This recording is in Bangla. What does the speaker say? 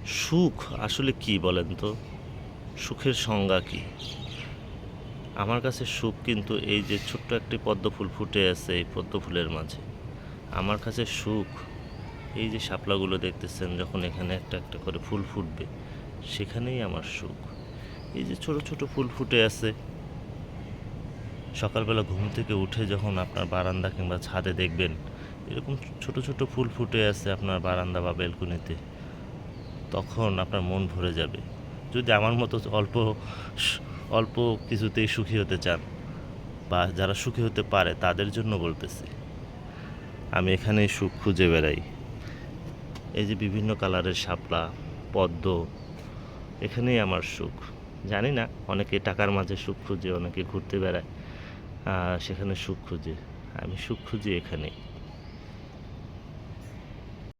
সুখ আসলে কি বলেন তো? সুখের সংজ্ঞা কি? আমার কাছে সুখ কিন্তু এই যে ছোট্ট একটি পদ্ম ফুল ফুটে আছে এই পদ্ম ফুলের মাঝে। আমার কাছে সুখ এই যে শাপলাগুলো দেখতেছেন যখন এখানে একটা একটা করে ফুল ফুটবে সেখানেই আমার সুখ। এই যে ছোট ছোট ফুল ফুটে আছে, সকালবেলা ঘুম থেকে উঠে যখন আপনার বারান্দা কিংবা ছাদে দেখবেন এরকম ছোট ছোট ফুল ফুটে আছে আপনার বারান্দা বা বেলকনিতে, তখন আপনার মন ভরে যাবে। যদি আমার মতো অল্প কিছুতেই সুখী হতে চান বা যারা সুখী হতে পারে তাদের জন্য বলতেছি, আমি এখানেই সুখ খুঁজে বেড়াই। এই যে বিভিন্ন কালারের শাপলা, পদ্ম, এখানেই আমার সুখ। জানি না, অনেকে টাকার মাঝে সুখ খুঁজে, অনেকে ঘুরতে বেড়ায় সেখানে সুখ খুঁজে। আমি সুখ খুঁজি এখানেই।